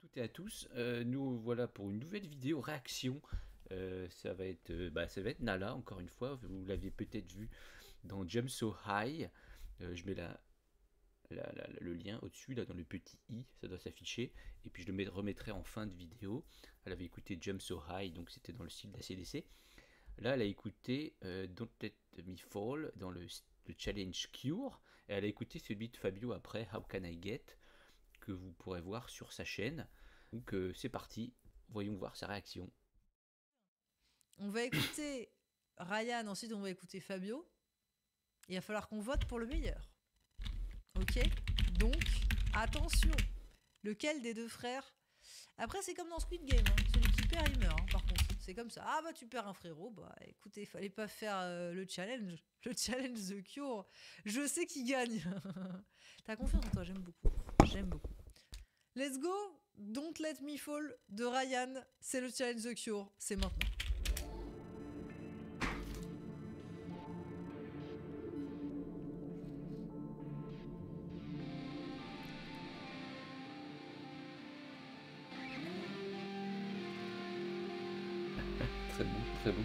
toutes et à tous, nous voilà pour une nouvelle vidéo réaction. Ça va être Nala, encore une fois, vous l'avez peut-être vu dans Jump So High. Je mets le lien au-dessus, là dans le petit i, ça doit s'afficher, et puis je le remettrai en fin de vidéo. Elle avait écouté Jump So High, donc c'était dans le style d'ACDC. Là, elle a écouté Don't Let Me Fall dans le challenge Cure, et elle a écouté celui de Fabio après, How Can I Get, que vous pourrez voir sur sa chaîne. Donc c'est parti, voyons voir sa réaction. On va écouter Ryan, ensuite on va écouter Fabio. Il va falloir qu'on vote pour le meilleur. Ok? Donc, attention. Lequel des deux frères? Après, c'est comme dans Squid Game. Hein. Celui qui perd, il meurt. Hein, par contre, c'est comme ça. Ah bah tu perds un frérot. Bah écoutez, il fallait pas faire le challenge. Le challenge The Cure. Je sais qui gagne. T'as confiance en toi, j'aime beaucoup. J'aime beaucoup. Let's go. Don't Let Me Fall de Ryan. C'est le challenge The Cure. C'est maintenant. Très bon, très bon.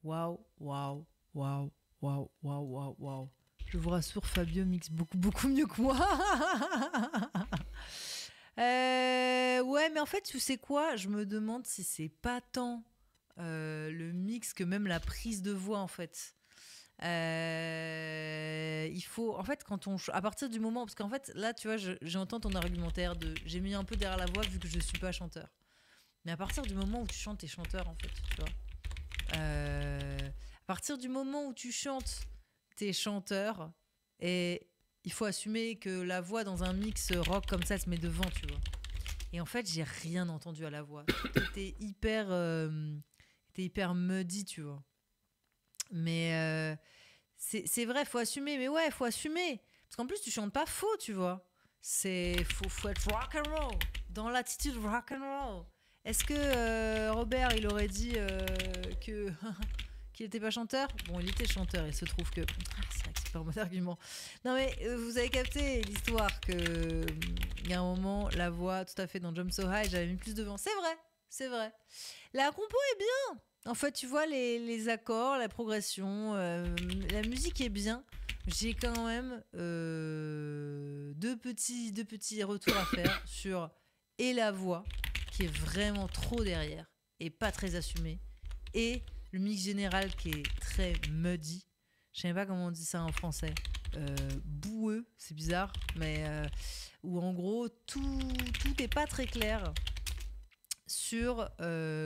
Waouh, waouh, waouh, waouh, waouh, waouh, waouh. Je vous rassure, Fabio mixe beaucoup mieux que moi. Ouais, mais en fait, tu sais quoi? Je me demande si c'est pas tant le mix que même la prise de voix, en fait. Il faut, en fait, à partir du moment, parce qu'en fait, là, tu vois, j'entends ton argumentaire j'ai mis un peu derrière la voix vu que je suis pas chanteur. Mais à partir du moment où tu chantes, t'es chanteur, en fait, tu vois. À partir du moment où tu chantes, t'es chanteur, et il faut assumer que la voix dans un mix rock comme ça se met devant, tu vois. Et en fait, j'ai rien entendu à la voix. T'es hyper muddy, tu vois. Mais c'est vrai, faut assumer. Mais ouais, faut assumer. Parce qu'en plus, tu chantes pas faux, tu vois. Faut être rock and roll, dans l'attitude rock and roll. Est-ce que Robert, il aurait dit que qu'il était pas chanteur? Bon, il était chanteur, il se trouve que... c'est vrai que c'est pas un bon argument. Non mais, vous avez capté l'histoire que... Il y a un moment, la voix, tout à fait, dans Jump So High, j'avais mis plus devant. C'est vrai. La compo est bien. En fait, tu vois, les accords, la progression, la musique est bien. J'ai quand même deux petits retours à faire sur... Et la voix, qui est vraiment trop derrière et pas très assumé, et le mix général qui est très muddy. Je sais pas comment on dit ça en français. boueux, c'est bizarre, mais où en gros tout n'est pas très clair sur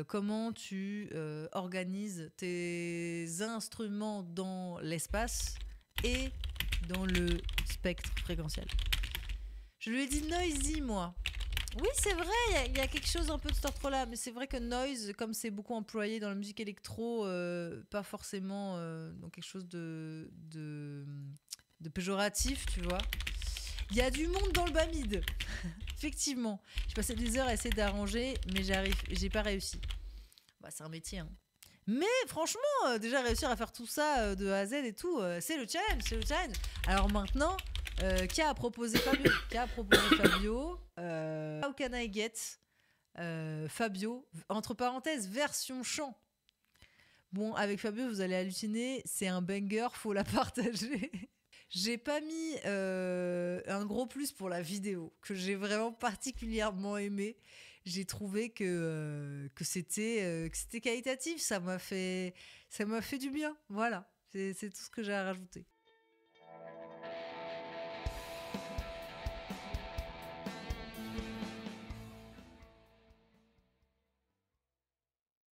comment tu organises tes instruments dans l'espace et dans le spectre fréquentiel. Je lui ai dit noisy, moi. Oui, c'est vrai, il y a quelque chose un peu de cet ordre-là, mais c'est vrai que noise, comme c'est beaucoup employé dans la musique électro, pas forcément dans quelque chose de péjoratif, tu vois. Il y a du monde dans le bas mid. Effectivement. J'ai passé des heures à essayer d'arranger, mais j'ai pas réussi. Bah, c'est un métier, hein. Mais franchement, déjà réussir à faire tout ça de A à Z et tout, c'est le challenge. Alors maintenant, qui a proposé Fabio How can I get Fabio, entre parenthèses, version chant. Bon, avec Fabio, vous allez halluciner, c'est un banger, faut la partager. J'ai pas mis un gros plus pour la vidéo, que j'ai vraiment particulièrement aimé. J'ai trouvé que c'était qualitatif, ça m'a fait du bien. Voilà, c'est tout ce que j'ai à rajouter.